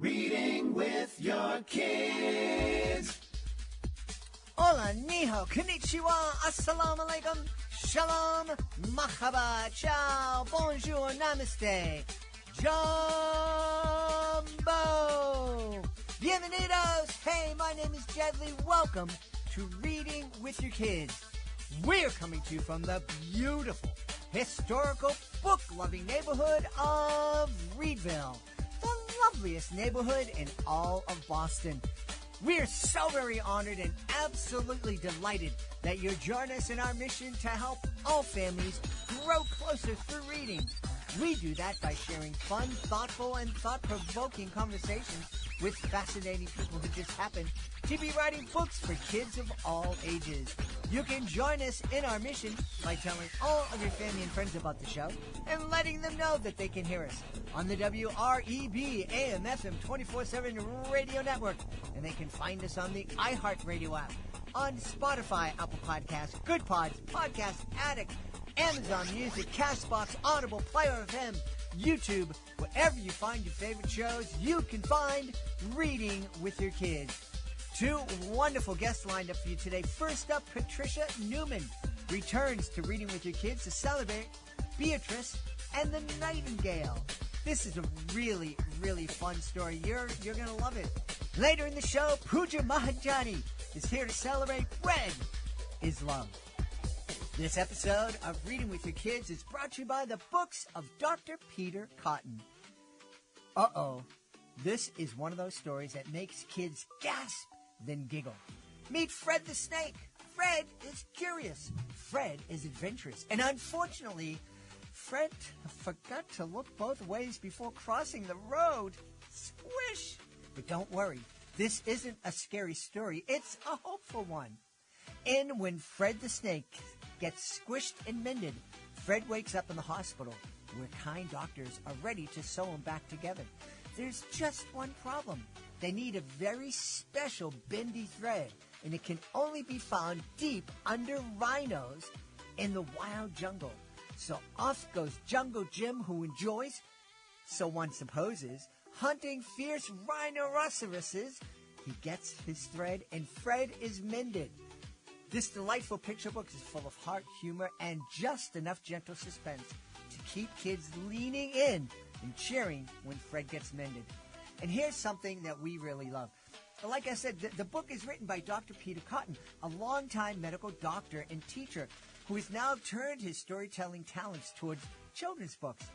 Reading with your kids. Hola, ni hao, konnichiwa, assalamu alaikum, shalom, mahaba, ciao, bonjour, namaste, jumbo. Bienvenidos. Hey, my name is Jed. Welcome to Reading with Your Kids. We're coming to you from the beautiful, historical, book-loving neighborhood of Reedville, the loveliest neighborhood in all of Boston. We're so very honored and absolutely delighted that you're joining us in our mission to help all families grow closer through reading. We do that by sharing fun, thoughtful, and thought-provoking conversations with fascinating people who just happen to be writing books for kids of all ages. You can join us in our mission by telling all of your family and friends about the show and letting them know that they can hear us on the WREB AM FM 24/7 radio network. And they can find us on the iHeartRadio app, on Spotify, Apple Podcasts, Good Pods, Podcast Addict, Amazon Music, Castbox, Audible, Player FM, YouTube. Wherever you find your favorite shows, you can find Reading with Your Kids. Two wonderful guests lined up for you today. First up, Patricia Newman returns to Reading with Your Kids to celebrate Beatrice and the Nightingale. This is a really, really fun story. You're going to love it. Later in the show, Pooja Makhijani is here to celebrate Bread is Love. This episode of Reading with Your Kids is brought to you by the books of Dr. Peter Cotton. This is one of those stories that makes kids gasp, then giggle. Meet Fred the Snake. Fred is curious. Fred is adventurous. And unfortunately, Fred forgot to look both ways before crossing the road. Squish! But don't worry, this isn't a scary story. It's a hopeful one. And when Fred the Snake gets squished and mended, Fred wakes up in the hospital where kind doctors are ready to sew him back together. There's just one problem. They need a very special bendy thread, and it can only be found deep under rhinos in the wild jungle. So off goes Jungle Jim, who enjoys, so one supposes, hunting fierce rhinoceroses. He gets his thread, and Fred is mended. This delightful picture book is full of heart, humor, and just enough gentle suspense to keep kids leaning in and cheering when Fred gets mended. And here's something that we really love. Like I said, the book is written by Dr. Peter Cotton, a longtime medical doctor and teacher who has now turned his storytelling talents towards children's books.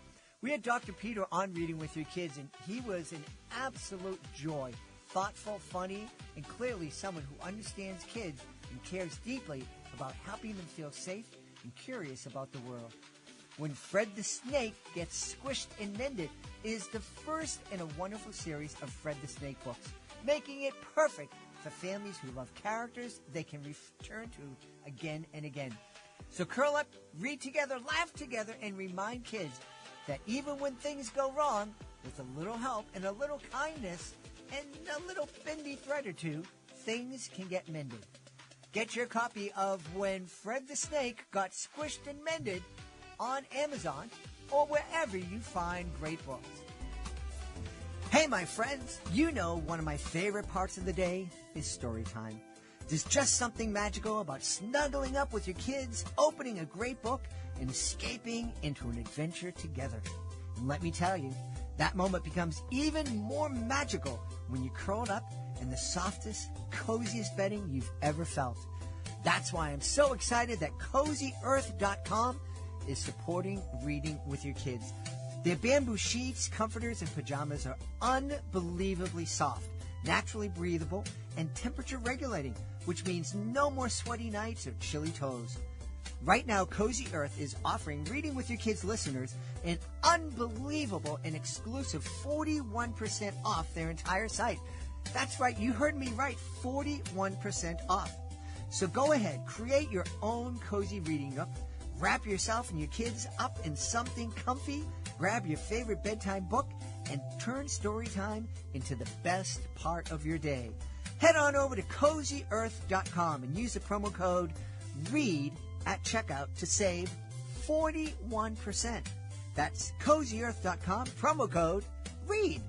We had Dr. Peter on Reading with Your Kids, and he was an absolute joy. Thoughtful, funny, and clearly someone who understands kids and cares deeply about helping them feel safe and curious about the world. When Fred the Snake Gets Squished and Mended is the first in a wonderful series of Fred the Snake books, making it perfect for families who love characters they can return to again and again. So curl up, read together, laugh together, and remind kids that even when things go wrong, with a little help and a little kindness and a little bendy thread or two, things can get mended. Get your copy of When Fred the Snake Got Squished and Mended on Amazon or wherever you find great books. Hey, my friends, you know one of my favorite parts of the day is story time. There's just something magical about snuggling up with your kids, opening a great book, and escaping into an adventure together. And let me tell you, that moment becomes even more magical when you're curled up in the softest, coziest bedding you've ever felt. That's why I'm so excited that CozyEarth.com is supporting Reading with Your Kids. Their bamboo sheets, comforters, and pajamas are unbelievably soft, naturally breathable, and temperature regulating, which means no more sweaty nights or chilly toes. Right now, Cozy Earth is offering Reading with Your Kids listeners an unbelievable and exclusive 41% off their entire site. That's right, you heard me right, 41% off. So go ahead, create your own cozy reading nook, wrap yourself and your kids up in something comfy, grab your favorite bedtime book, and turn story time into the best part of your day. Head on over to CozyEarth.com and use the promo code READ at checkout to save 41%. That's CozyEarth.com, promo code READ.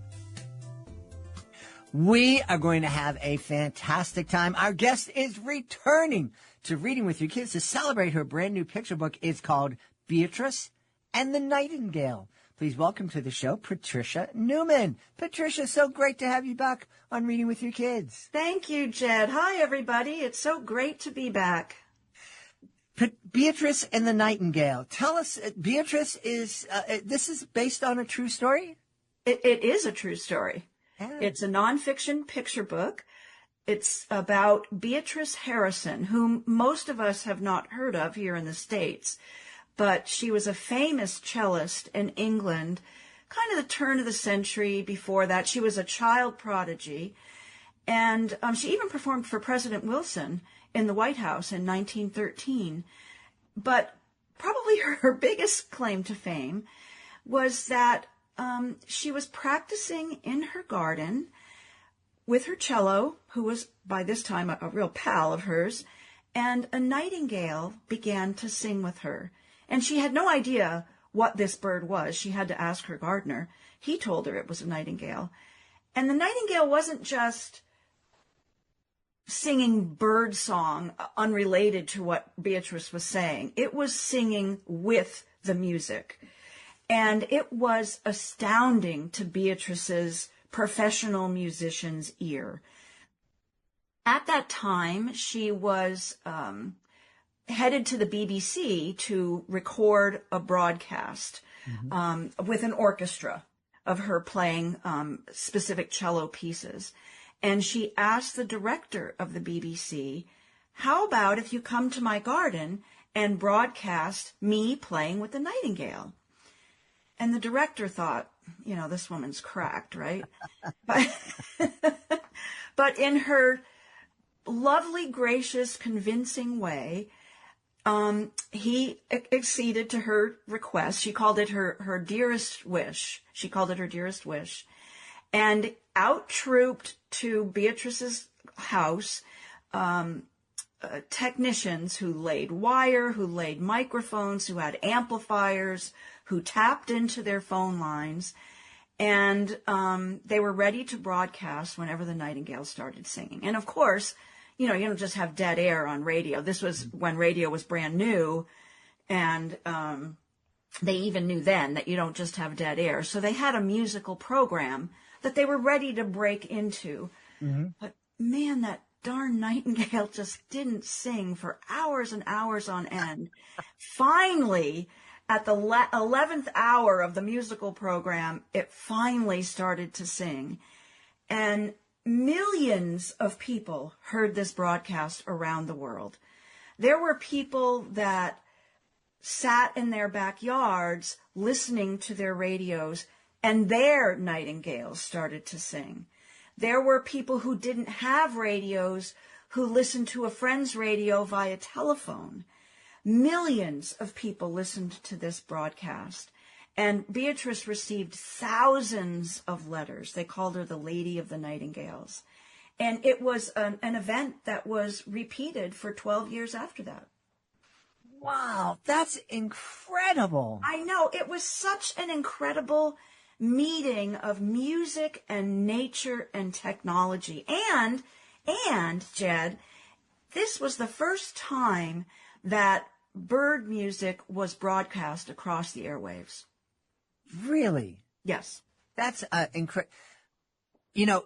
We are going to have a fantastic time. Our guest is returning to Reading with Your Kids to celebrate her brand new picture book. It's called Beatrice and the Nightingale. Please welcome to the show, Patricia Newman. Patricia, so great to have you back on Reading with Your Kids. Thank you, Jed. Hi, everybody. It's so great to be back. Beatrice and the Nightingale. Tell us, Beatrice is, this is based on a true story? It is a true story. Yeah. It's a nonfiction picture book. It's about Beatrice Harrison, whom most of us have not heard of here in the States. But she was a famous cellist in England, kind of the turn of the century. Before that, she was a child prodigy. And she even performed for President Wilson in the White House in 1913. But probably her biggest claim to fame was that she was practicing in her garden with her cello, who was by this time a real pal of hers, and a nightingale began to sing with her. And she had no idea what this bird was. She had to ask her gardener. He told her it was a nightingale. And the nightingale wasn't just singing bird song unrelated to what Beatrice was saying. It was singing with the music. And it was astounding to Beatrice's professional musician's ear. At that time, she was headed to the BBC to record a broadcast with an orchestra of her playing specific cello pieces. And she asked the director of the BBC, how about if you come to my garden and broadcast me playing with the nightingale? And the director thought, you know, this woman's cracked, right? But in her lovely, gracious, convincing way, he acceded to her request. She called it her dearest wish. She called it her dearest wish. And out trooped to Beatrice's house technicians who laid wire, who laid microphones, who had amplifiers, who tapped into their phone lines. And they were ready to broadcast whenever the nightingale started singing. And of course, you know, you don't just have dead air on radio. This was when radio was brand new, and they even knew then that you don't just have dead air. So they had a musical program that they were ready to break into. Mm-hmm. But man, that darn nightingale just didn't sing for hours and hours on end. Finally, at the 11th hour of the musical program, it finally started to sing. And millions of people heard this broadcast around the world. There were people that sat in their backyards listening to their radios, and their nightingales started to sing. There were people who didn't have radios who listened to a friend's radio via telephone. Millions of people listened to this broadcast. And Beatrice received thousands of letters. They called her the Lady of the Nightingales. And it was an event that was repeated for 12 years after that. Wow, that's incredible. I know. It was such an incredible meeting of music and nature and technology. And Jed, this was the first time that bird music was broadcast across the airwaves. Really? Yes. That's incredible. You know,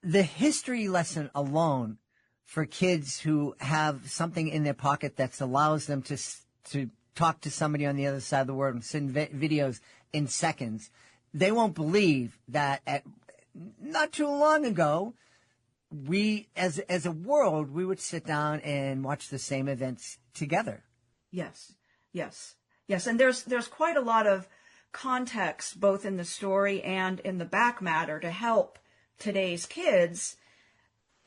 the history lesson alone for kids who have something in their pocket that allows them to talk to somebody on the other side of the world and send videos in seconds. They won't believe that not too long ago, we, as a world, we would sit down and watch the same events together. Yes. And there's quite a lot of context, both in the story and in the back matter, to help today's kids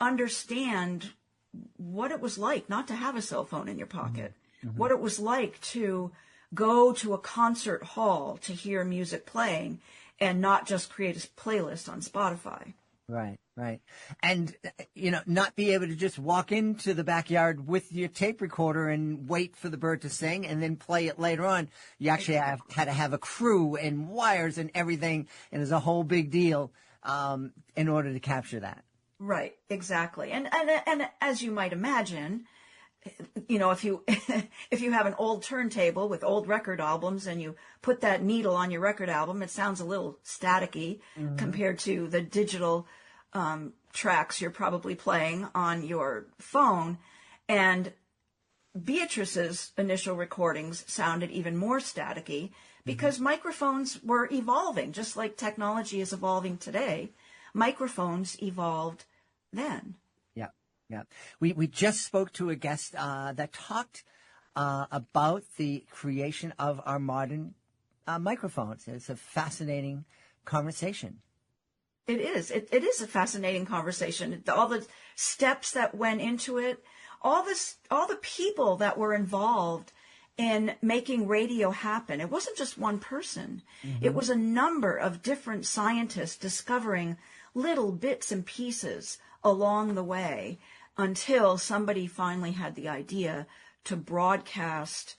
understand what it was like not to have a cell phone in your pocket, what it was like to go to a concert hall to hear music playing and not just create a playlist on Spotify. Right. And, you know, not be able to just walk into the backyard with your tape recorder and wait for the bird to sing and then play it later on. You actually had to have a crew and wires and everything, and there's a whole big deal in order to capture that. Right, exactly. And as you might imagine, if you if you have an old turntable with old record albums and you put that needle on your record album, it sounds a little staticky compared to the digital tracks you're probably playing on your phone. And Beatrice's initial recordings sounded even more staticky because microphones were evolving, just like technology is evolving today. Microphones evolved then. Yeah. We just spoke to a guest that talked about the creation of our modern microphones. It's a fascinating conversation. It is. It is a fascinating conversation. All the steps that went into it, all the people that were involved in making radio happen. It wasn't just one person. It was a number of different scientists discovering little bits and pieces along the way until somebody finally had the idea to broadcast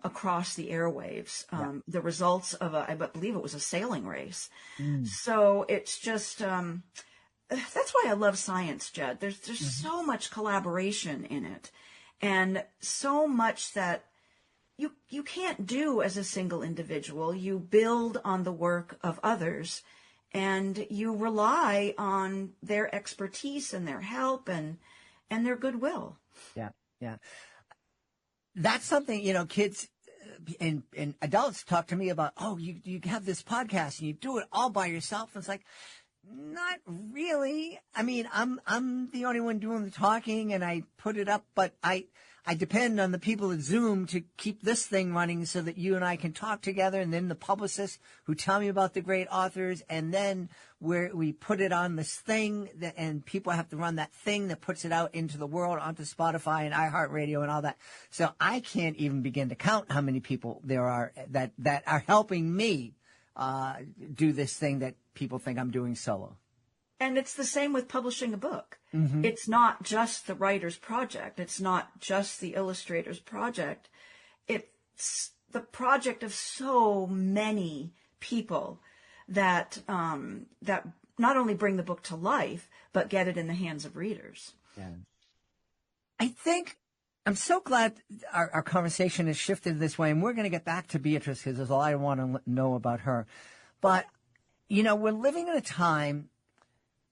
across the airwaves the results of I believe it was a sailing race. So it's just that's why I love science, Jed. There's so much collaboration in it, and so much that you can't do as a single individual. You build on the work of others, and you rely on their expertise and their help and their goodwill. Yeah. That's something, kids and adults talk to me about, oh, you have this podcast and you do it all by yourself. And it's like, not really. I mean, I'm the only one doing the talking and I put it up, but I depend on the people at Zoom to keep this thing running so that you and I can talk together, and then the publicists who tell me about the great authors, and then we put it on this thing, and people have to run that thing that puts it out into the world, onto Spotify and iHeartRadio and all that. So I can't even begin to count how many people there are that are helping me do this thing that people think I'm doing solo. And it's the same with publishing a book. It's not just the writer's project. It's not just the illustrator's project. It's the project of so many people that that not only bring the book to life, but get it in the hands of readers. Yeah. I think I'm so glad our conversation has shifted this way, and we're going to get back to Beatrice because there's a lot I want to know about her. But, we're living in a time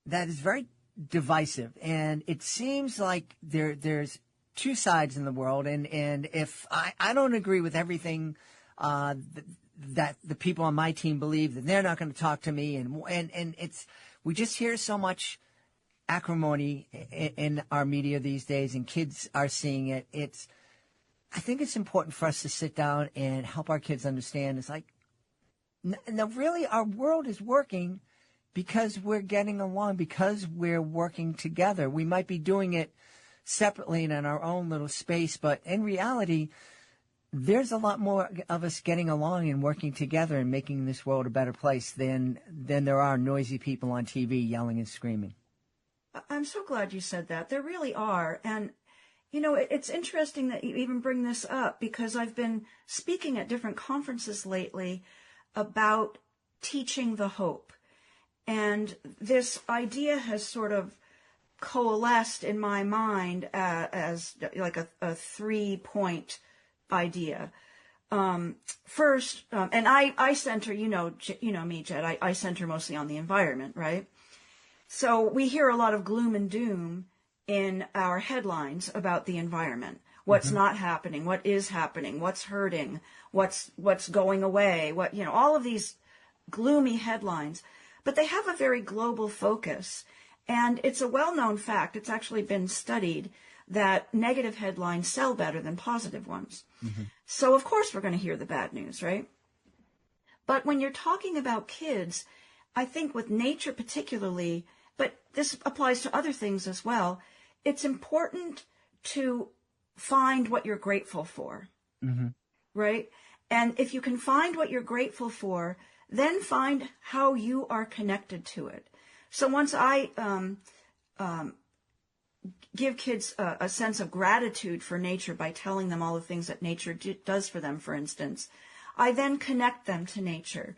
that is very divisive, and it seems like there's two sides in the world, and if I don't agree with everything that the people on my team believe, then they're not going to talk to me, and we just hear so much acrimony in our media these days, and kids are seeing it. I think it's important for us to sit down and help our kids understand. It's like, no, really, our world is working because we're getting along, because we're working together. We might be doing it separately and in our own little space, but in reality, there's a lot more of us getting along and working together and making this world a better place than there are noisy people on TV yelling and screaming. I'm so glad you said that. There really are. And, it's interesting that you even bring this up, because I've been speaking at different conferences lately about teaching the hope. And this idea has sort of coalesced in my mind as like a 3-point idea. First, and I center, you know me, Jed, I center mostly on the environment, right? So we hear a lot of gloom and doom in our headlines about the environment. What's not happening, what is happening, what's hurting, what's going away, all of these gloomy headlines. But they have a very global focus. And it's a well-known fact, it's actually been studied, that negative headlines sell better than positive ones. So, of course, we're going to hear the bad news, right? But when you're talking about kids, I think with nature particularly, but this applies to other things as well, it's important to find what you're grateful for, right? And if you can find what you're grateful for, then find how you are connected to it. So once I give kids a sense of gratitude for nature by telling them all the things that nature does for them, for instance, I then connect them to nature.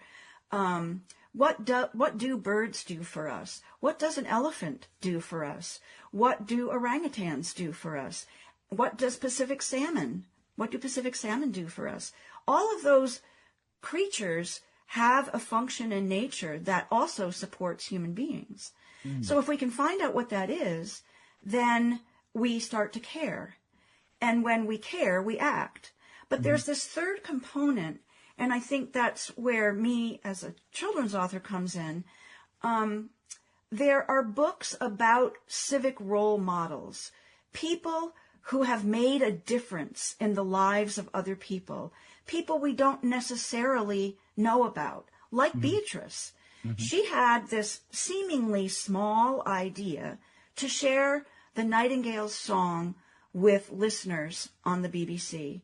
What do birds do for us? What does an elephant do for us? What do orangutans do for us? What do Pacific salmon do for us? All of those creatures have a function in nature that also supports human beings. So if we can find out what that is, then we start to care. And when we care, we act. But there's this third component, and I think that's where me as a children's author comes in. There are books about civic role models, people who have made a difference in the lives of other people we don't necessarily know about, like Beatrice. She had this seemingly small idea to share the Nightingale's song with listeners on the BBC.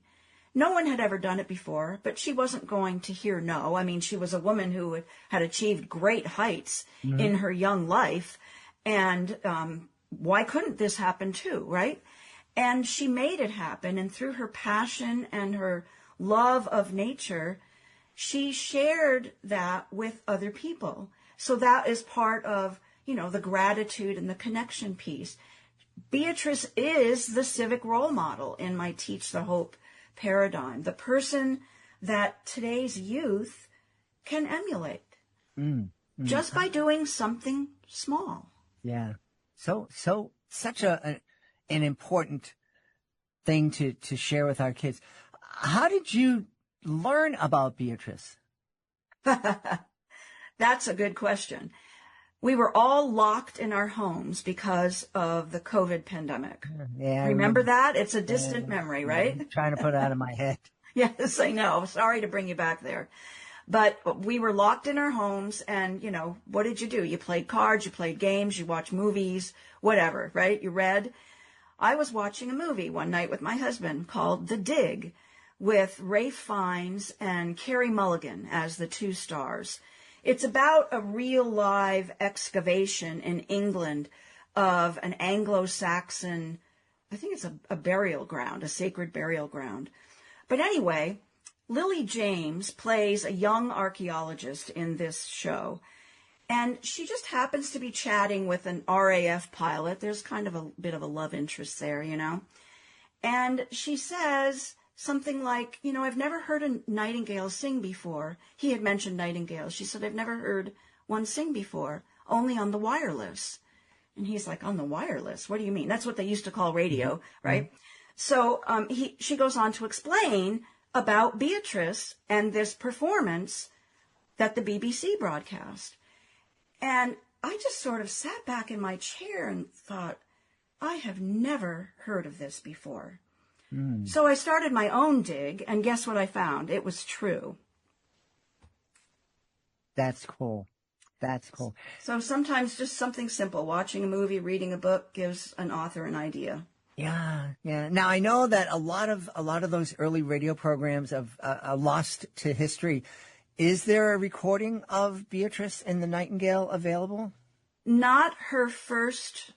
No one had ever done it before, but she wasn't going to hear no. I mean, she was a woman who had achieved great heights in her young life, and why couldn't this happen too, right? And she made it happen, and through her passion and her love of nature, she shared that with other people. So that is part of, the gratitude and the connection piece. Beatrice is the civic role model in my Teach the Hope paradigm, the person that today's youth can emulate just by doing something small. Yeah. Such an important thing to share with our kids. How did you learn about Beatrice? That's a good question. We were all locked in our homes because of the COVID pandemic. Yeah, remember that? It's a distant memory, right? I'm trying to put it out of my head. Yes, I know. Sorry to bring you back there. But we were locked in our homes, and, what did you do? You played cards, you played games, you watched movies, whatever, right? You read. I was watching a movie one night with my husband called The Dig, with Ralph Fiennes and Carey Mulligan as the two stars. It's about a real live excavation in England of an Anglo-Saxon, I think it's a burial ground, a sacred burial ground. But anyway, Lily James plays a young archaeologist in this show, and she just happens to be chatting with an RAF pilot. There's kind of a bit of a love interest there, And she says something like, I've never heard a nightingale sing before. He had mentioned nightingales. She said, I've never heard one sing before, only on the wireless. And he's like, on the wireless? What do you mean? That's what they used to call radio, right? So she goes on to explain about Beatrice and this performance that the BBC broadcast. And I just sort of sat back in my chair and thought, I have never heard of this before. So I started my own dig, and guess what I found? It was true. That's cool. So sometimes just something simple, watching a movie, reading a book, gives an author an idea. Yeah. Now I know that a lot of those early radio programs are lost to history. Is there a recording of Beatrice and the Nightingale available? Not her first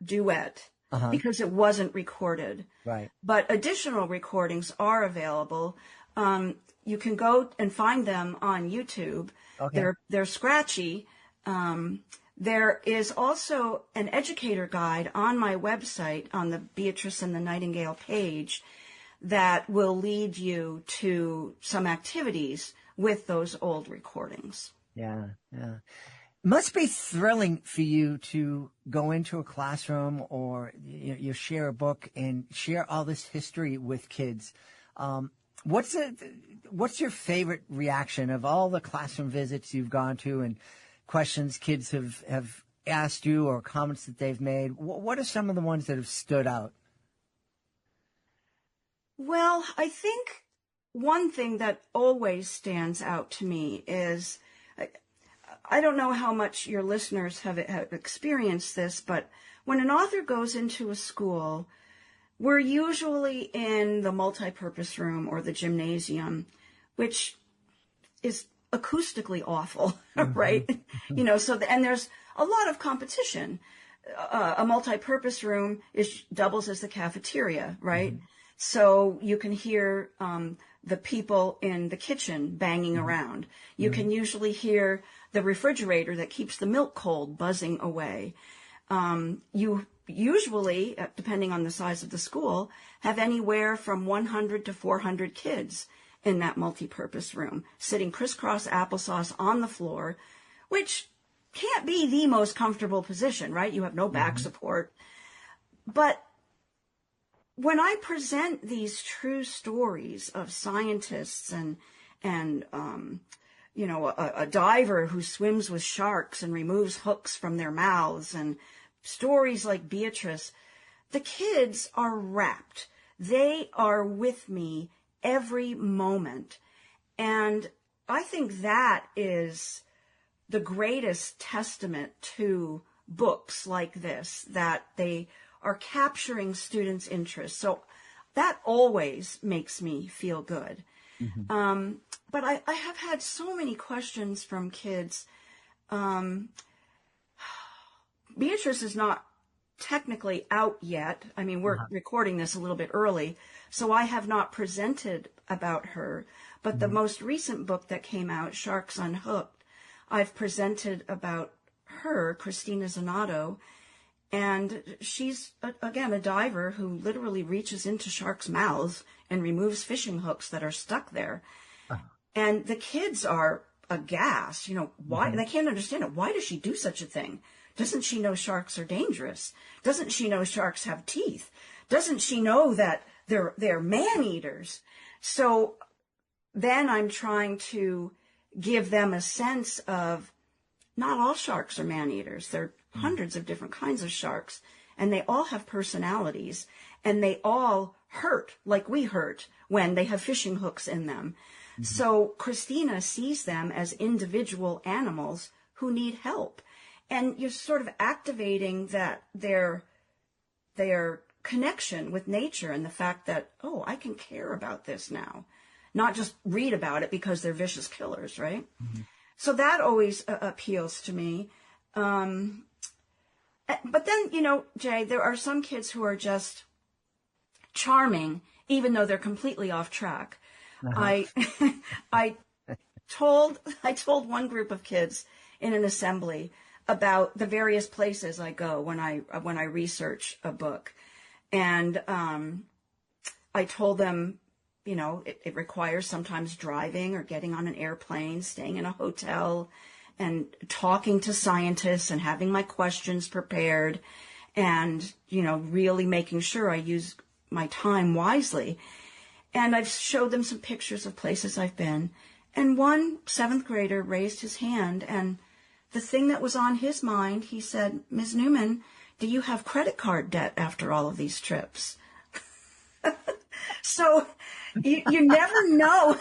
duet. Because it wasn't recorded. Right. But additional recordings are available. You can go and find them on YouTube. Okay. They're scratchy. There is also an educator guide on my website on the Beatrice and the Nightingale page that will lead you to some activities with those old recordings. Yeah. Must be thrilling for you to go into a classroom or you share a book and share all this history with kids. What's your favorite reaction of all the classroom visits you've gone to and questions kids have asked you or comments that they've made? What are some of the ones that have stood out? Well, I think one thing that always stands out to me is, I don't know how much your listeners have experienced this, but when an author goes into a school, we're usually in the multipurpose room or the gymnasium, which is acoustically awful, right? And there's a lot of competition. A multipurpose room doubles as the cafeteria, right? So you can hear the people in the kitchen banging around. You can usually hear the refrigerator that keeps the milk cold buzzing away. You usually, depending on the size of the school, have anywhere from 100 to 400 kids in that multi-purpose room, sitting crisscross applesauce on the floor, which can't be the most comfortable position, right? You have no back support. But when I present these true stories of scientists and a diver who swims with sharks and removes hooks from their mouths, and stories like Beatrice, the kids are rapt. They are with me every moment. And I think that is the greatest testament to books like this, that they are capturing students' interest. So that always makes me feel good. But I have had so many questions from kids. Beatrice is not technically out yet. I mean, we're recording this a little bit early, so I have not presented about her. But the most recent book that came out, Sharks Unhooked, I've presented about her, Christina Zanato, and she's, again, a diver who literally reaches into sharks' mouths and removes fishing hooks that are stuck there. And the kids are aghast, why? They can't understand it. Why does she do such a thing? Doesn't she know sharks are dangerous? Doesn't she know sharks have teeth? Doesn't she know that they're man-eaters? So then I'm trying to give them a sense of not all sharks are man-eaters. There are hundreds of different kinds of sharks, and they all have personalities, and they all hurt like we hurt when they have fishing hooks in them. So Christina sees them as individual animals who need help. And you're sort of activating that their connection with nature, and the fact that, oh, I can care about this now, not just read about it because they're vicious killers, right? So that always appeals to me. But then, Jay, there are some kids who are just charming, even though they're completely off track. I told one group of kids in an assembly about the various places I go when I research a book, and I told them, it requires sometimes driving or getting on an airplane, staying in a hotel, and talking to scientists and having my questions prepared, and really making sure I use my time wisely. And I've showed them some pictures of places I've been. And one 7th grader raised his hand, and the thing that was on his mind, he said, "Ms. Newman, do you have credit card debt after all of these trips?" So you never know.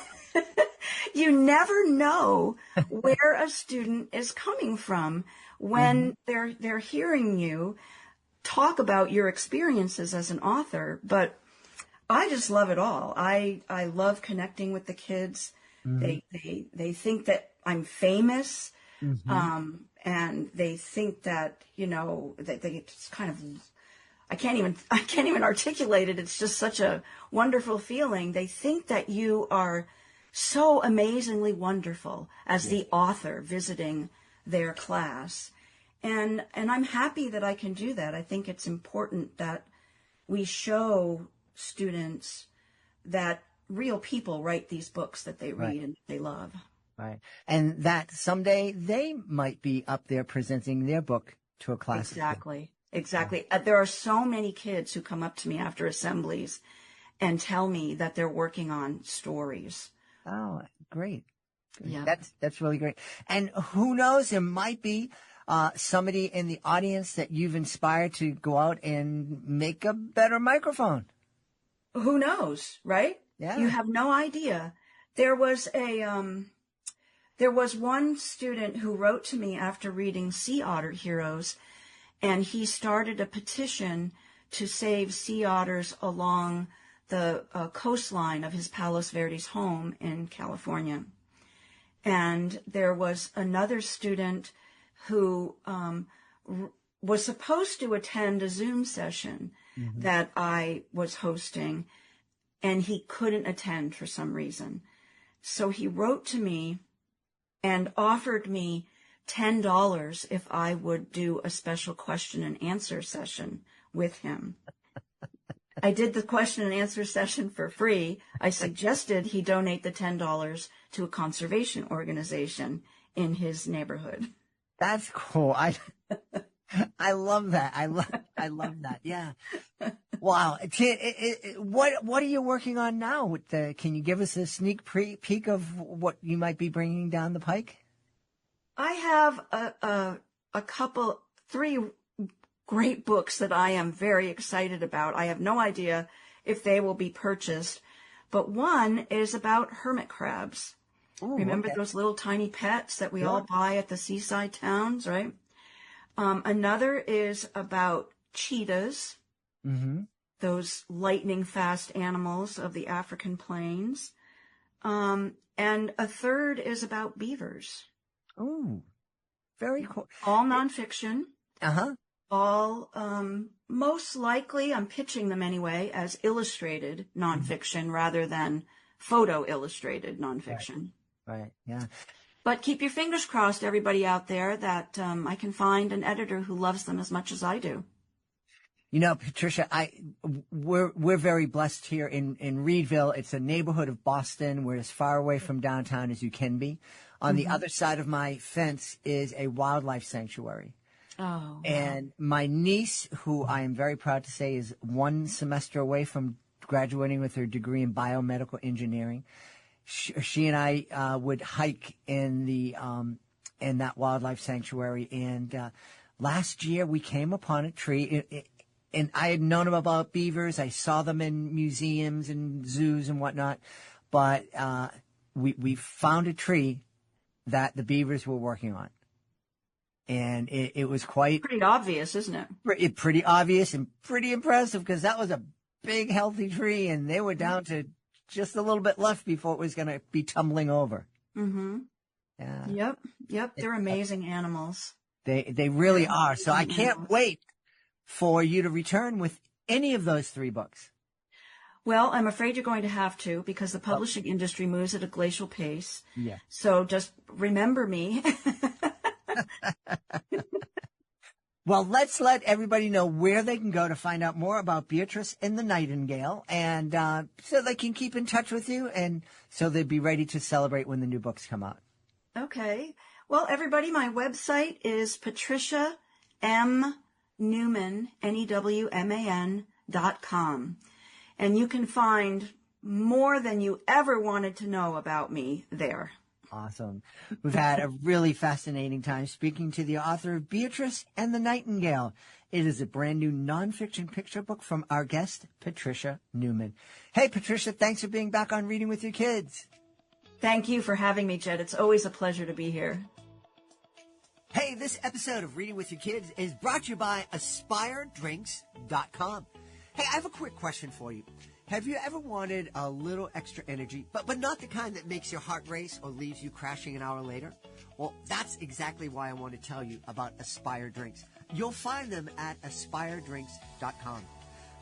You never know where a student is coming from when they're hearing you talk about your experiences as an author. But I just love it all. I love connecting with the kids. They think that I'm famous, and they think that that they just kind of, I can't even articulate it. It's just such a wonderful feeling. They think that you are so amazingly wonderful as the author visiting their class, and I'm happy that I can do that. I think it's important that we show students that real people write these books that they read and they love. Right. And that someday they might be up there presenting their book to a class. Exactly. There are so many kids who come up to me after assemblies and tell me that they're working on stories. Oh, great. Yeah. That's really great. And who knows, there might be somebody in the audience that you've inspired to go out and make a better microphone. Who knows, right? Yeah. You have no idea. There was one student who wrote to me after reading Sea Otter Heroes, and he started a petition to save sea otters along the coastline of his Palos Verdes home in California. And there was another student who was supposed to attend a Zoom session that I was hosting, and he couldn't attend for some reason. So he wrote to me and offered me $10 if I would do a special question and answer session with him. I did the question and answer session for free. I suggested he donate the $10 to a conservation organization in his neighborhood. That's cool. I love that. I love that. Yeah. Wow. What are you working on now? Can you give us a sneak peek of what you might be bringing down the pike? I have three great books that I am very excited about. I have no idea if they will be purchased, but one is about hermit crabs. Ooh, remember those little tiny pets that we all buy at the seaside towns, right? Another is about cheetahs, those lightning fast animals of the African plains. And a third is about beavers. Oh, very cool. All nonfiction. Uh-huh. All, most likely, I'm pitching them anyway, as illustrated nonfiction rather than photo illustrated nonfiction. Right, yeah. But keep your fingers crossed, everybody out there, that I can find an editor who loves them as much as I do. You know, Patricia, we're very blessed here in Reedville. It's a neighborhood of Boston. We're as far away from downtown as you can be. On the other side of my fence is a wildlife sanctuary. Oh. Wow. And my niece, who I am very proud to say is one semester away from graduating with her degree in biomedical engineering, she and I would hike in that wildlife sanctuary. And last year we came upon a tree. And I had known about beavers. I saw them in museums and zoos and whatnot. But we found a tree that the beavers were working on. And it was quite... Pretty obvious, isn't it? Pretty obvious and pretty impressive, because that was a big, healthy tree, and they were down to just a little bit left before it was going to be tumbling over. Mm-hmm. Yeah. Yep. They're amazing animals. They really are. So I can't wait for you to return with any of those three books. Well, I'm afraid you're going to have to, because the publishing industry moves at a glacial pace. Yeah. So just remember me. Well, let's let everybody know where they can go to find out more about Beatrice and the Nightingale, and so they can keep in touch with you, and so they'll be ready to celebrate when the new books come out. Okay. Well, everybody, my website is Patricia M. Newman, NEWMAN.com. And you can find more than you ever wanted to know about me there. Awesome. We've had a really fascinating time speaking to the author of Beatrice and the Nightingale. It is a brand new nonfiction picture book from our guest, Patricia Newman. Hey, Patricia, thanks for being back on Reading with Your Kids. Thank you for having me, Jed. It's always a pleasure to be here. Hey, this episode of Reading with Your Kids is brought to you by AspireDrinks.com. Hey, I have a quick question for you. Have you ever wanted a little extra energy, but not the kind that makes your heart race or leaves you crashing an hour later? Well, that's exactly why I want to tell you about Aspire Drinks. You'll find them at AspireDrinks.com.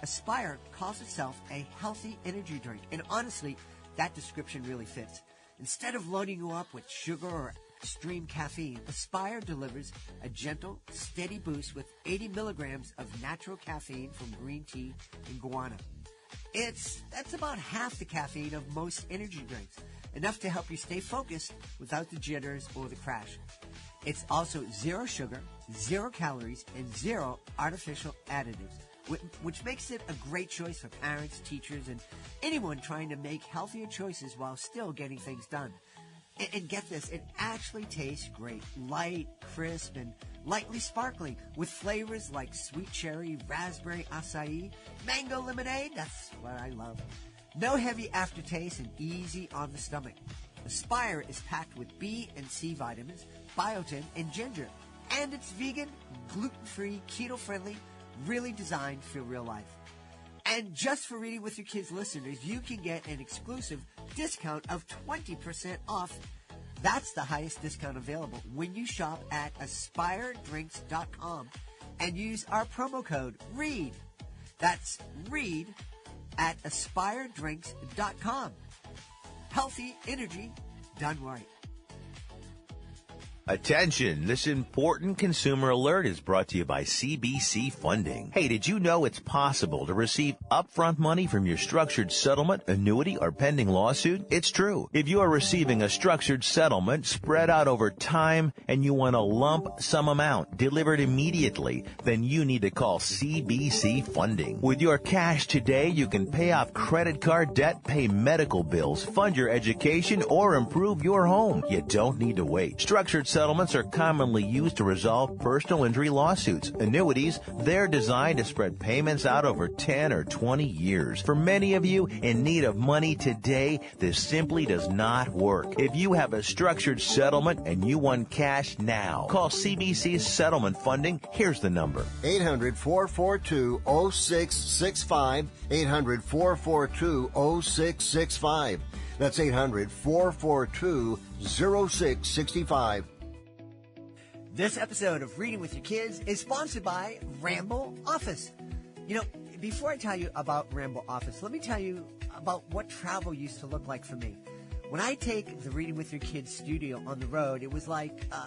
Aspire calls itself a healthy energy drink, and honestly, that description really fits. Instead of loading you up with sugar or extreme caffeine, Aspire delivers a gentle, steady boost with 80 milligrams of natural caffeine from green tea and guarana. That's about half the caffeine of most energy drinks, enough to help you stay focused without the jitters or the crash. It's also zero sugar, 0 calories, and 0 artificial additives, which makes it a great choice for parents, teachers, and anyone trying to make healthier choices while still getting things done. And get this, it actually tastes great, light, crisp, and lightly sparkling, with flavors like sweet cherry, raspberry acai, mango lemonade, that's what I love. No heavy aftertaste and easy on the stomach. Aspire is packed with B and C vitamins, biotin, and ginger, and it's vegan, gluten-free, keto-friendly, really designed for real life. And just for Reading with Your Kids listeners, you can get an exclusive discount of 20% off. That's the highest discount available when you shop at AspireDrinks.com and use our promo code READ. That's READ, at aspiredrinks.com. Healthy energy done right. Attention, this important consumer alert is brought to you by CBC Funding. Hey, did you know it's possible to receive upfront money from your structured settlement, annuity, or pending lawsuit? It's true. If you are receiving a structured settlement spread out over time and you want a lump sum amount delivered immediately, then you need to call CBC Funding. With your cash today, you can pay off credit card debt, pay medical bills, fund your education, or improve your home. You don't need to wait. Structured settlements are commonly used to resolve personal injury lawsuits. Annuities, they're designed to spread payments out over 10 or 20 years. For many of you in need of money today, this simply does not work. If you have a structured settlement and you want cash now, call CBC's Settlement Funding. Here's the number. 800-442-0665. 800-442-0665. That's 800-442-0665. This episode of Reading with Your Kids is sponsored by Ramble Office. You know, before I tell you about Ramble Office, let me tell you about what travel used to look like for me. When I take the Reading with Your Kids studio on the road, it was like a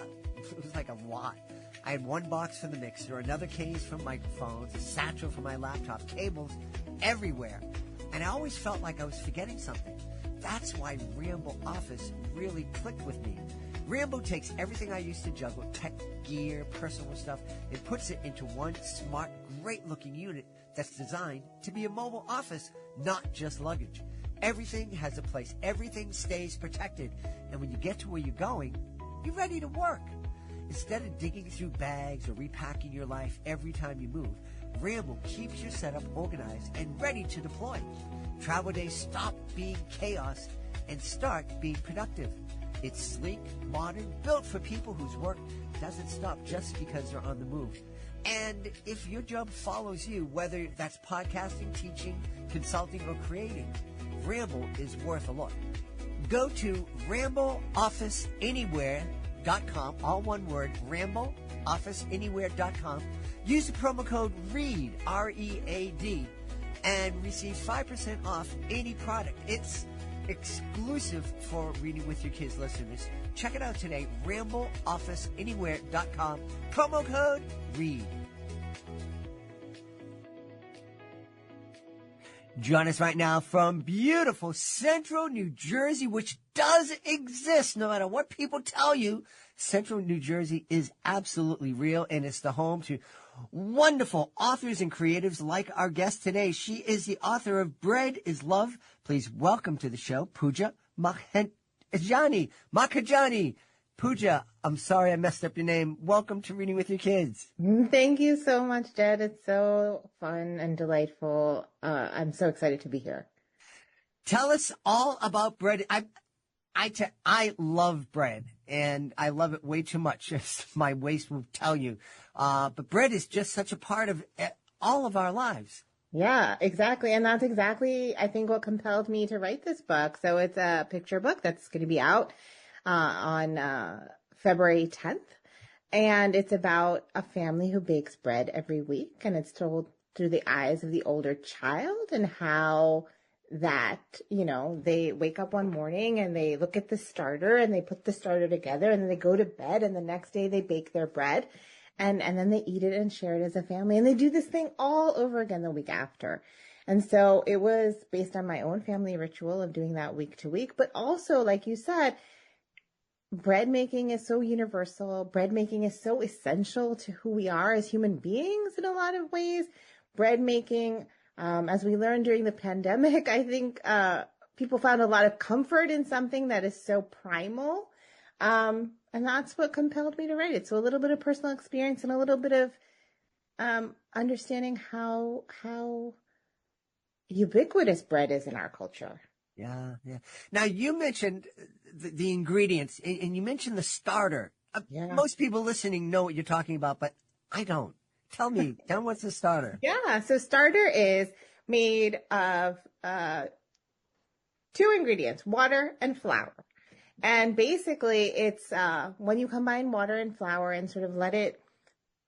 lot. I had one box for the mixer, another case for microphones, a satchel for my laptop, cables everywhere. And I always felt like I was forgetting something. That's why Ramble Office really clicked with me. Rambo takes everything I used to juggle, tech gear, personal stuff, and puts it into one smart, great-looking unit that's designed to be a mobile office, not just luggage. Everything has a place. Everything stays protected. And when you get to where you're going, you're ready to work. Instead of digging through bags or repacking your life every time you move, Rambo keeps your setup organized and ready to deploy. Travel days stop being chaos and start being productive. It's sleek, modern, built for people whose work doesn't stop just because they're on the move. And if your job follows you, whether that's podcasting, teaching, consulting, or creating, Ramble is worth a look. Go to rambleofficeanywhere.com, all one word, rambleofficeanywhere.com. Use the promo code READ, R-E-A-D, and receive 5% off any product. It's exclusive for Reading with Your Kids listeners. Check it out today, rambleofficeanywhere.com, promo code READ. Join us right now from beautiful Central New Jersey, which does exist no matter what people tell you. Central New Jersey is absolutely real, and it's the home to wonderful authors and creatives like our guest today. She is the author of Bread is Love. Please welcome to the show, Pooja Makhijani. Pooja, I'm sorry I messed up your name. Welcome to Reading with Your Kids. Thank you so much, Jed. It's so fun and delightful. I'm so excited to be here. Tell us all about bread. I love bread, and I love it way too much, as my waist will tell you. But bread is just such a part of all of our lives. Yeah, exactly. And that's exactly, I think, what compelled me to write this book. So it's a picture book that's going to be out on February 10th. And it's about a family who bakes bread every week. And it's told through the eyes of the older child and how that, they wake up one morning and they look at the starter and they put the starter together and then they go to bed and the next day they bake their bread and then they eat it and share it as a family. And they do this thing all over again the week after. And so it was based on my own family ritual of doing that week to week. But also, like you said, bread making is so universal. Bread making is so essential to who we are as human beings in a lot of ways. Bread making, as we learned during the pandemic, I think people found a lot of comfort in something that is so primal. And that's what compelled me to write it. So a little bit of personal experience and a little bit of understanding how ubiquitous bread is in our culture. Yeah. Now, you mentioned the ingredients, and you mentioned the starter. Most people listening know what you're talking about, but I don't. Tell me what's the starter? Yeah, so starter is made of 2 ingredients, water and flour. And basically, it's when you combine water and flour and sort of let it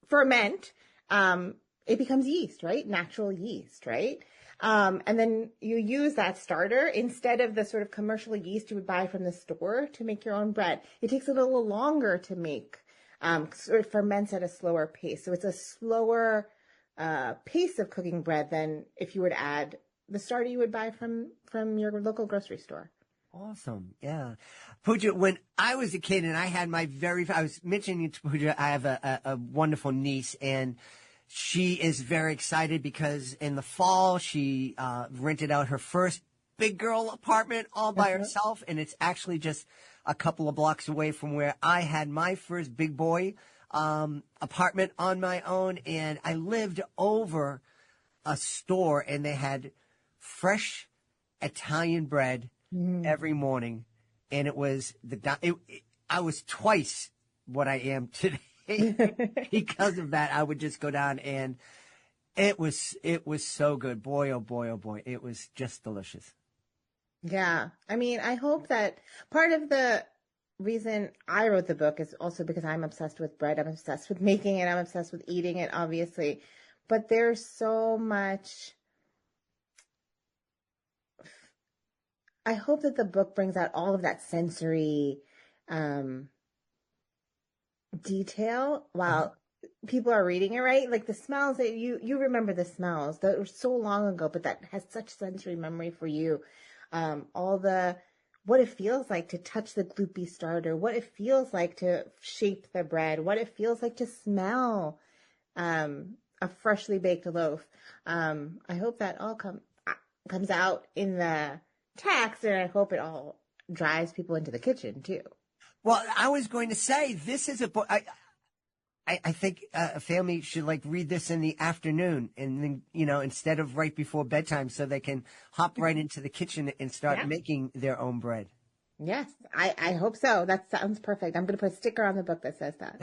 ferment, it becomes yeast, right? Natural yeast, right? And then you use that starter instead of the sort of commercial yeast you would buy from the store to make your own bread. It takes a little longer to make, sort of ferments at a slower pace. So it's a slower pace of cooking bread than if you were to add the starter you would buy from your local grocery store. Awesome. Yeah. Pooja, when I was a kid and I had I was mentioning to Pooja, I have a wonderful niece, and she is very excited because in the fall she rented out her first big girl apartment all by herself, and it's actually just a couple of blocks away from where I had my first big boy apartment on my own, and I lived over a store, and they had fresh Italian bread every morning, and it was I was twice what I am today because of that. I would just go down, and it was so good. Boy, oh boy, oh boy, it was just delicious. Yeah. I mean, I hope that part of the reason I wrote the book is also because I'm obsessed with bread. I'm obsessed with making it. I'm obsessed with eating it, obviously. But there's so much. I hope that the book brings out all of that sensory detail while people are reading it, right? Like the smells that you remember the smells that were so long ago, but that has such sensory memory for you. What it feels like to touch the gloopy starter, what it feels like to shape the bread, what it feels like to smell a freshly baked loaf. I hope that all comes out in the text, and I hope it all drives people into the kitchen too. Well, I was going to say, this is a book. I think a family should read this in the afternoon, and then, instead of right before bedtime, so they can hop right into the kitchen and start making their own bread. Yes, I hope so. That sounds perfect. I'm going to put a sticker on the book that says that.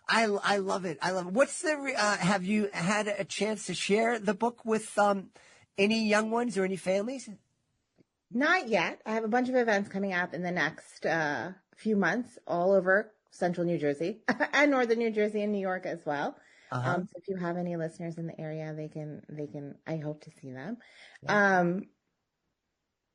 I love it. I love it. What's the, have you had a chance to share the book with, any young ones or any families? Not yet. I have a bunch of events coming up in the next few months all over central New Jersey and northern New Jersey and New York as well. So if you have any listeners in the area, they can, I hope to see them. Yeah.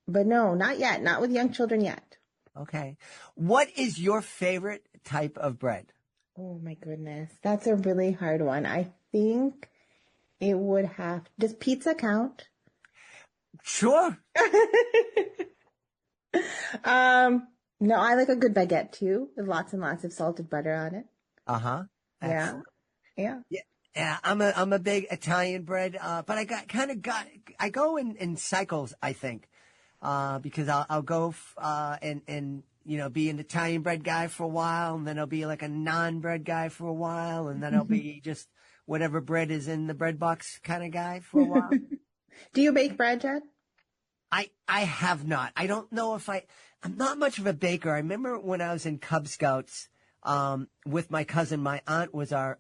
But no, not yet. Not with young children yet. Okay. What is your favorite type of bread? Oh my goodness. That's a really hard one. I think it would have, does pizza count? Sure. No, I like a good baguette too, with lots and lots of salted butter on it. Yeah. Yeah. Yeah. I'm a big Italian bread, but I go in cycles, I think, because I'll go, and be an Italian bread guy for a while, and then I'll be like a non-bread guy for a while, and then I'll be just whatever bread is in the bread box kind of guy for a while. Do you bake bread, Jed? I have not. I don't know if I'm not much of a baker. I remember when I was in Cub Scouts, with my cousin, my aunt was our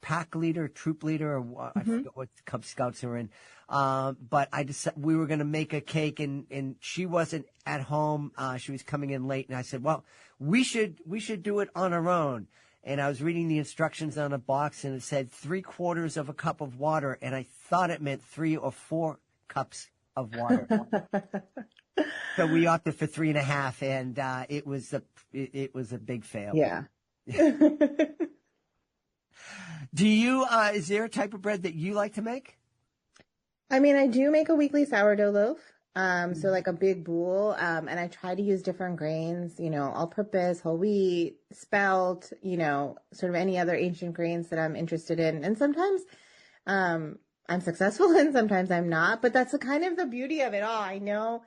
pack leader, troop leader, or I forget what the Cub Scouts are in. But we were going to make a cake, and she wasn't at home. She was coming in late, and I said, well, we should do it on our own. And I was reading the instructions on a box, and it said 3/4 of a cup of water, and I thought it meant 3 or 4 cups of water. So we opted for 3.5, and it was a big fail. Yeah. Do you? Is there a type of bread that you like to make? I mean, I do make a weekly sourdough loaf. So like a big bowl, and I try to use different grains, all-purpose, whole wheat, spelt, sort of any other ancient grains that I'm interested in. And sometimes, I'm successful and sometimes I'm not, but that's the beauty of it all. I know,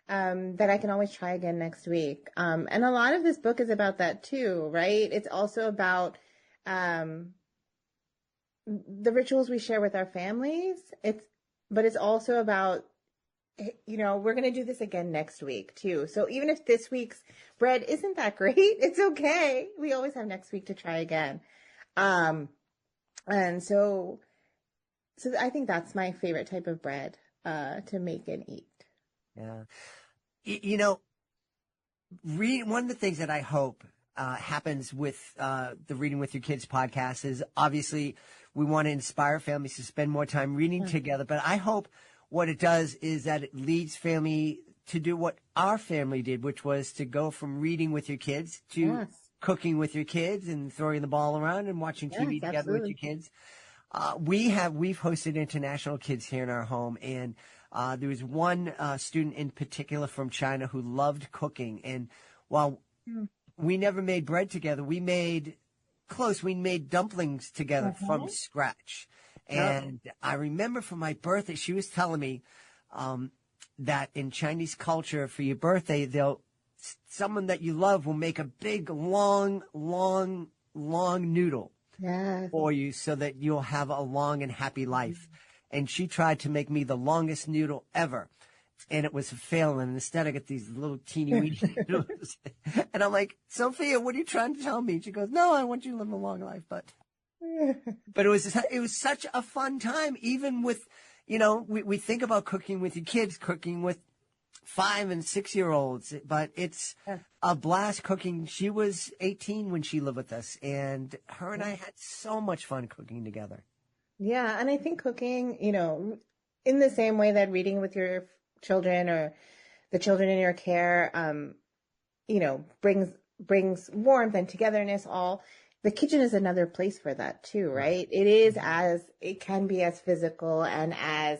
that I can always try again next week. And a lot of this book is about that too, right? It's also about, the rituals we share with our families. But it's also about, we're going to do this again next week too. So even if this week's bread isn't that great, it's okay. We always have next week to try again. And so I think that's my favorite type of bread, to make and eat. Yeah. One of the things that I hope, happens with the Reading with Your Kids podcast is obviously we want to inspire families to spend more time reading together. But I hope what it does is that it leads family to do what our family did, which was to go from reading with your kids to cooking with your kids and throwing the ball around and watching TV together with your kids. We've hosted international kids here in our home, and there was one student in particular from China who loved cooking. And while we never made bread together, we made dumplings together from scratch. And I remember for my birthday, she was telling me that in Chinese culture, for your birthday, someone that you love will make a big, long noodle for you so that you'll have a long and happy life. And she tried to make me the longest noodle ever. And it was a fail. And instead I get these little teeny weeny noodles. And I'm like, Sophia, what are you trying to tell me? She goes, no, I want you to live a long life. But it was such a fun time, even with, we think about cooking with your kids, cooking with 5 and 6 year olds, but it's a blast cooking. She was 18 when she lived with us, and her and I had so much fun cooking together. Yeah. And I think cooking, in the same way that reading with your children or the children in your care, brings warmth and togetherness. The kitchen is another place for that too, right? It can be as physical and as,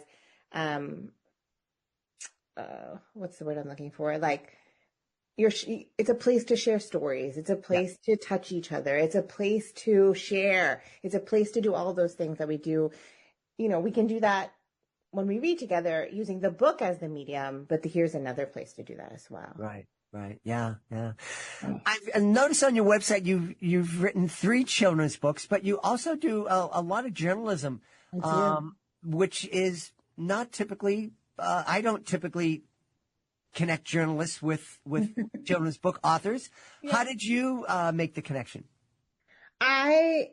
what's the word I'm looking for? Like it's a place to share stories. It's a place to touch each other. It's a place to share. It's a place to do all those things that we do. We can do that when we read together using the book as the medium, but here's another place to do that as well. Right. Yeah. I've noticed on your website you've written 3 children's books, but you also do a lot of journalism, which is not typically. I don't typically connect journalists with children's book authors. Yeah. How did you make the connection? I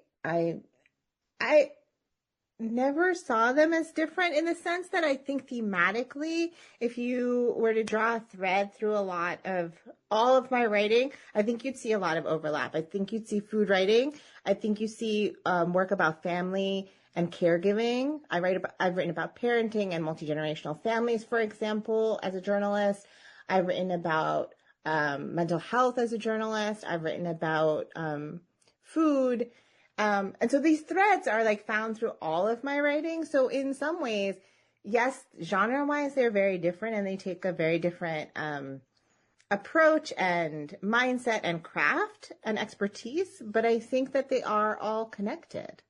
never saw them as different in the sense that I think thematically, if you were to draw a thread through a lot of all of my writing, I think you'd see a lot of overlap. I think you'd see food writing. I think you see work about family and caregiving. I've written about parenting and multi-generational families, for example, as a journalist. I've written about mental health as a journalist. I've written about food. And so these threads are like found through all of my writing. So in some ways, yes, genre-wise, they're very different and they take a very different approach and mindset and craft and expertise. But I think that they are all connected.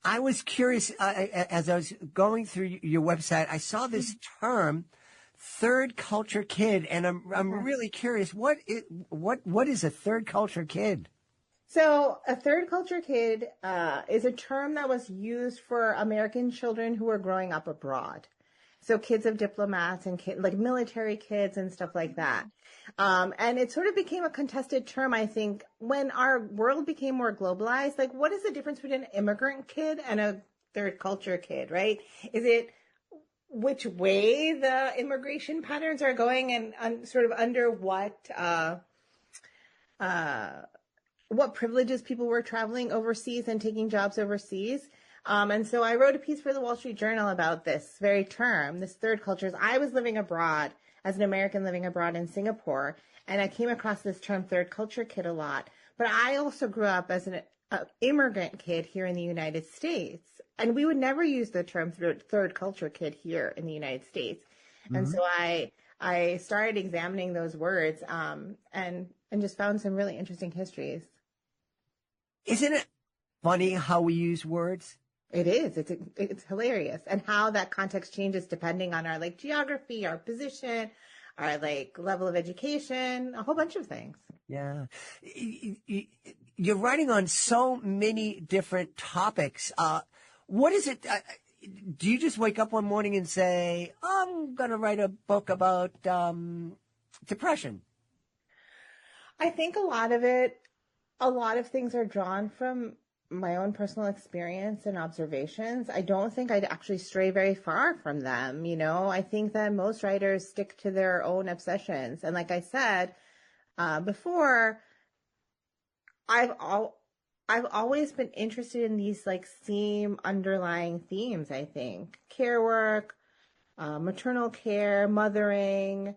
I was curious, as I was going through your website, I saw this term, third culture kid, and I'm really curious, what is a third culture kid? So a third culture kid is a term that was used for American children who were growing up abroad. So kids of diplomats and like military kids and stuff like that. And it sort of became a contested term, I think, when our world became more globalized. Like, what is the difference between an immigrant kid and a third culture kid, right? Is it which way the immigration patterns are going and sort of under what privileges people were traveling overseas and taking jobs overseas? And so I wrote a piece for the Wall Street Journal about this very term, this third cultures. I was living abroad as an American living abroad in Singapore, and I came across this term third culture kid a lot. But I also grew up as an immigrant kid here in the United States, and we would never use the term third culture kid here in the United States. Mm-hmm. And so I started examining those words and just found some really interesting histories. Isn't it funny how we use words? It is. It's hilarious. And how that context changes depending on our like geography, our position, our like level of education, a whole bunch of things. Yeah. You're writing on so many different topics. What is it? Do you just wake up one morning and say, I'm going to write a book about depression? I think a lot of things are drawn from my own personal experience and observations. I don't think I'd actually stray very far from them. I think that most writers stick to their own obsessions. And like I said before, I've always been interested in these like same underlying themes, I think. Care work, maternal care, mothering,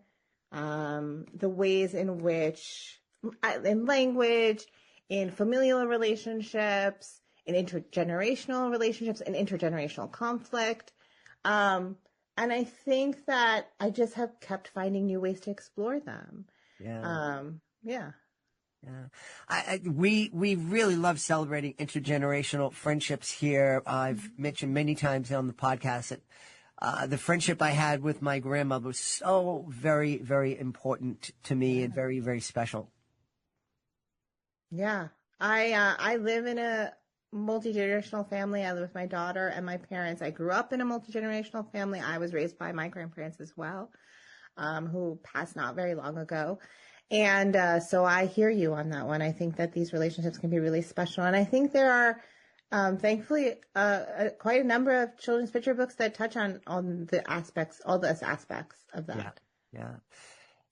the ways in which, in language, in familial relationships, in intergenerational relationships, in intergenerational conflict. And I think that I just have kept finding new ways to explore them. Yeah. Yeah. Yeah. We really love celebrating intergenerational friendships here. I've mentioned many times on the podcast that the friendship I had with my grandmother was so very, very important to me and very, very special. Yeah. I live in a multi-generational family. I live with my daughter and my parents. I grew up in a multi-generational family. I was raised by my grandparents as well, who passed not very long ago. And so I hear you on that one. I think that these relationships can be really special. And I think there are, thankfully, quite a number of children's picture books that touch on the aspects, all those aspects of that. Yeah.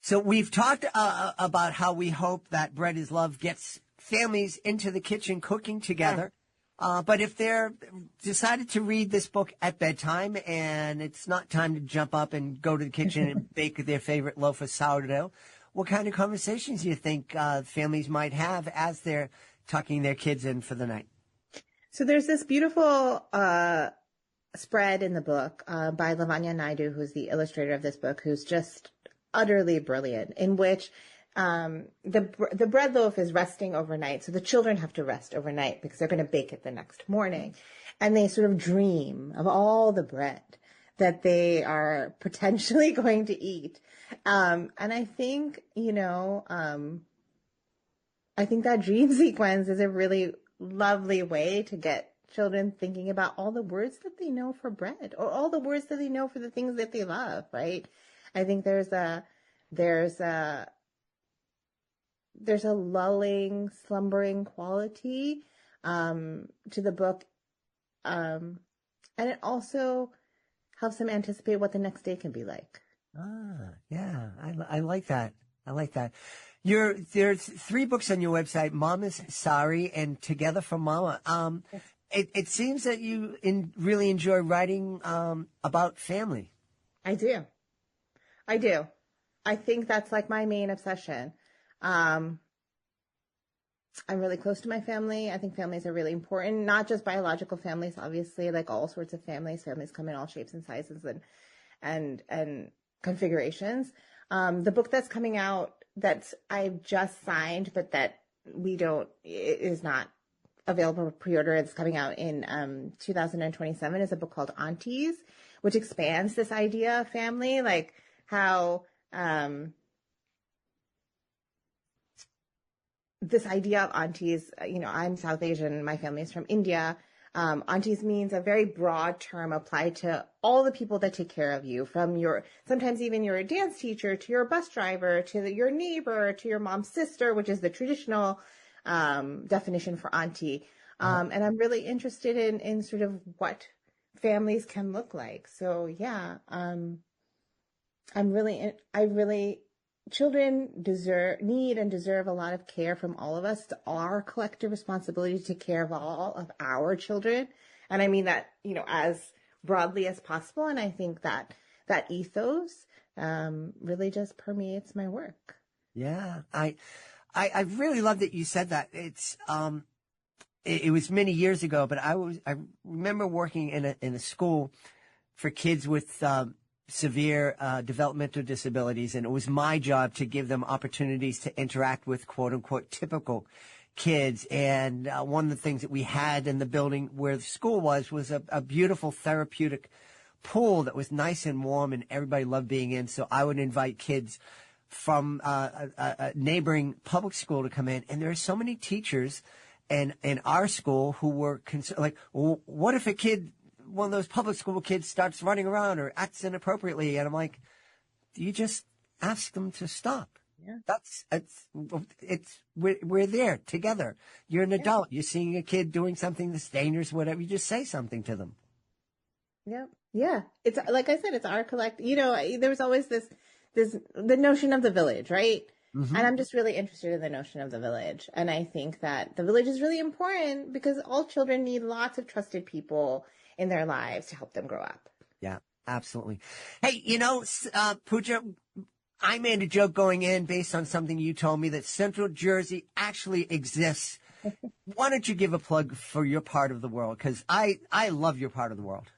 So we've talked about how we hope that Bread is Love gets families into the kitchen cooking together. But if they're decided to read this book at bedtime and it's not time to jump up and go to the kitchen and bake their favorite loaf of sourdough, what kind of conversations do you think families might have as they're tucking their kids in for the night? So there's this beautiful spread in the book by Lavanya Naidu, who's the illustrator of this book, who's just utterly brilliant, in which the bread loaf is resting overnight. So the children have to rest overnight because they're going to bake it the next morning. And they sort of dream of all the bread that they are potentially going to eat. And I think, I think that dream sequence is a really lovely way to get children thinking about all the words that they know for bread or all the words that they know for the things that they love, right? I think there's a lulling, slumbering quality to the book. And it also helps them anticipate what the next day can be like. Yeah. I like that. There's 3 books on your website, Mama's Sorry and Together for Mama. It seems that you really enjoy writing about family. I do. I think that's like my main obsession. I'm really close to my family. I think families are really important, not just biological families, obviously, like all sorts of families. Families come in all shapes and sizes and configurations. The book that's coming out that I've just signed, but that is not available for pre-order. It's coming out in 2027 is a book called Aunties, which expands this idea of family, like how this idea of aunties, I'm South Asian, my family is from India. Aunties means a very broad term applied to all the people that take care of you, from sometimes even your dance teacher, to your bus driver, to your neighbor, to your mom's sister, which is the traditional definition for auntie. And I'm really interested in sort of what families can look like. So yeah, children need and deserve a lot of care from all of us. It's our collective responsibility to take care of all of our children. And I mean that, as broadly as possible. And I think that ethos really just permeates my work. Yeah. I really love that you said that. It's, it was many years ago, but I remember working in a school for kids with, severe developmental disabilities, and it was my job to give them opportunities to interact with quote-unquote typical kids. And one of the things that we had in the building where the school was a beautiful therapeutic pool that was nice and warm, and everybody loved being in. So I would invite kids from a neighboring public school to come in, and there are so many teachers in our school who were like, well, what if one of those public school kids starts running around or acts inappropriately? And I'm like, you just ask them to stop. Yeah. We're there together. You're an adult. You're seeing a kid doing something that's dangerous, whatever. You just say something to them. Yep. Yeah. It's like I said, it's our there was always the notion of the village, right? And I'm just really interested in the notion of the village. And I think that the village is really important because all children need lots of trusted people in their lives to help them grow up. Yeah, absolutely. Hey, Pooja, I made a joke going in based on something you told me that Central Jersey actually exists. Why don't you give a plug for your part of the world? Because I love your part of the world.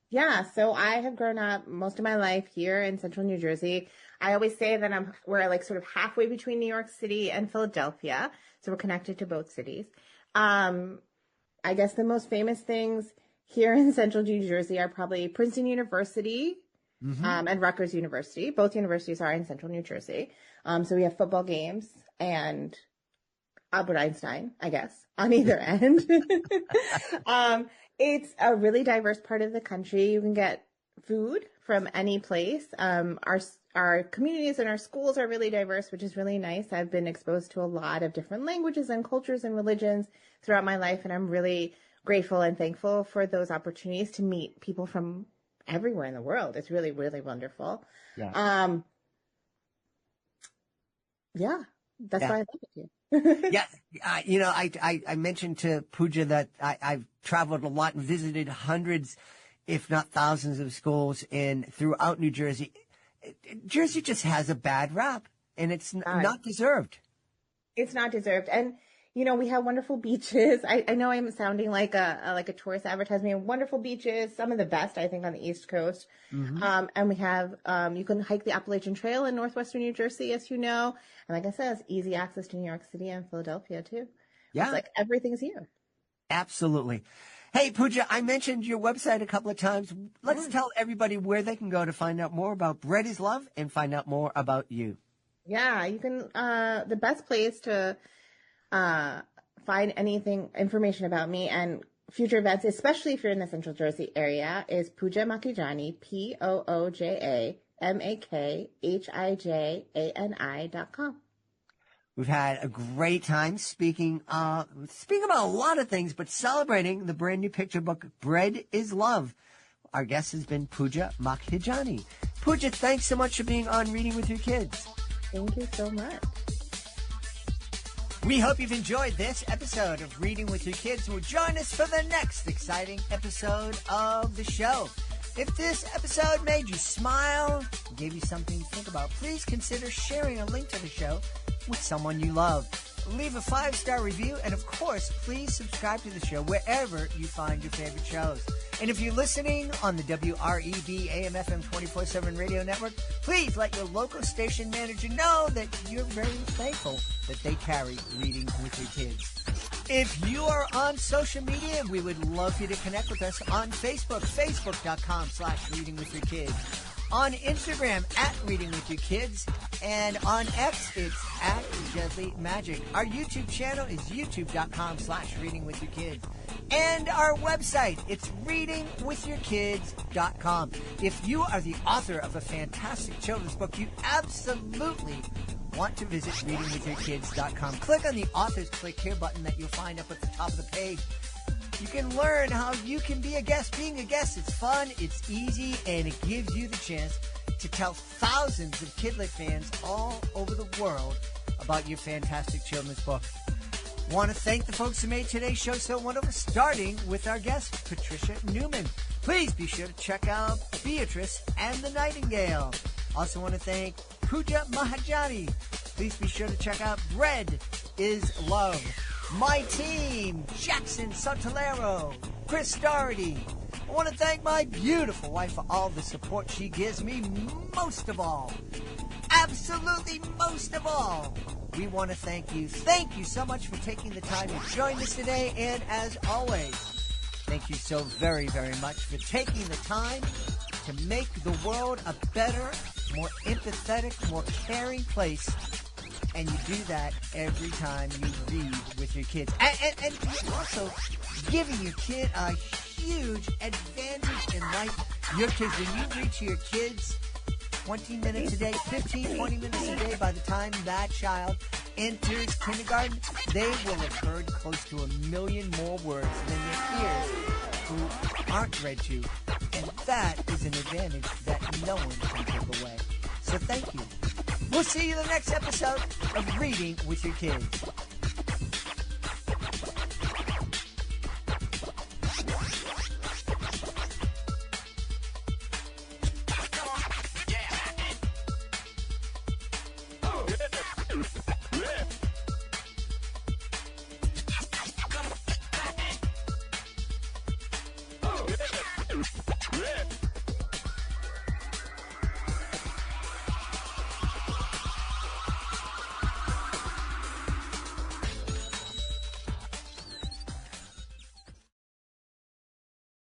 Yeah, so I have grown up most of my life here in central New Jersey. I always say that we're like sort of halfway between New York City and Philadelphia, so we're connected to both cities. I guess the most famous things here in central New Jersey are probably Princeton University and Rutgers University. Both universities are in central New Jersey. So we have football games and Albert Einstein, I guess, on either end. It's a really diverse part of the country. You can get food from any place. Our communities and our schools are really diverse, which is really nice. I've been exposed to a lot of different languages and cultures and religions throughout my life, and I'm really grateful and thankful for those opportunities to meet people from everywhere in the world. It's really, really wonderful. Yeah. That's why I love it here. Yeah, I mentioned to Pooja that I've traveled a lot and visited hundreds, if not thousands, of schools throughout New Jersey. Jersey just has a bad rap, and it's not deserved. It's not deserved, and we have wonderful beaches. I know I'm sounding like a tourist advertisement. Wonderful beaches, some of the best, I think, on the East Coast. And we have, you can hike the Appalachian Trail in northwestern New Jersey, as you know. And like I said, it's easy access to New York City and Philadelphia, too. Yeah. It's like everything's here. Absolutely. Hey, Pooja, I mentioned your website a couple of times. Let's tell everybody where they can go to find out more about Bread is Love and find out more about you. Yeah, you can, the best place to find information about me and future events, especially if you're in the Central Jersey area, is Pooja Makhijani, POOJAMAKHIJANI.com. We've had a great time speaking about a lot of things, but celebrating the brand new picture book, Bread is Love. Our guest has been Pooja Makhijani. Pooja, thanks so much for being on Reading with Your Kids. Thank you so much. We hope you've enjoyed this episode of Reading with Your Kids. Well, join us for the next exciting episode of the show. If this episode made you smile, gave you something to think about, please consider sharing a link to the show with someone you love. Leave a 5-star review, and of course, please subscribe to the show wherever you find your favorite shows. And if you're listening on the WREB AM/FM 24/7 radio network, please let your local station manager know that you're very thankful that they carry Reading with Your Kids. If you are on social media, we would love for you to connect with us on Facebook, facebook.com/readingwithyourkids. On Instagram, @readingwithyourkids. And on X, it's @JedleyMagic. Our YouTube channel is youtube.com/readingwithyourkids. And our website, it's readingwithyourkids.com. If you are the author of a fantastic children's book, you absolutely want to visit readingwithyourkids.com. Click on the Authors Click Here button that you'll find up at the top of the page. You can learn how you can be a guest. Being a guest, it's fun, it's easy, and it gives you the chance to tell thousands of Kidlit fans all over the world about your fantastic children's book. Want to thank the folks who made today's show so wonderful, starting with our guest, Patricia Newman. Please be sure to check out Beatrice and the Nightingale. Also want to thank Pooja Makhijani. Please be sure to check out Bread is Love. My team, Jackson Sotolero, Chris Doherty. I want to thank my beautiful wife for all the support she gives me, most of all. Absolutely most of all. We want to thank you. Thank you so much for taking the time to join us today. And as always, thank you so very, very much for taking the time to make the world a better, more empathetic, more caring place. And you do that every time you read with your kids. And you're also giving your kid a huge advantage in life. Your kids, when you read to your kids 20 minutes a day, 15, 20 minutes a day, by the time that child enters kindergarten, they will have heard close to 1 million more words than their peers who aren't read to. And that is an advantage that no one can take away. So thank you. We'll see you in the next episode of Reading with Your Kids. Yeah.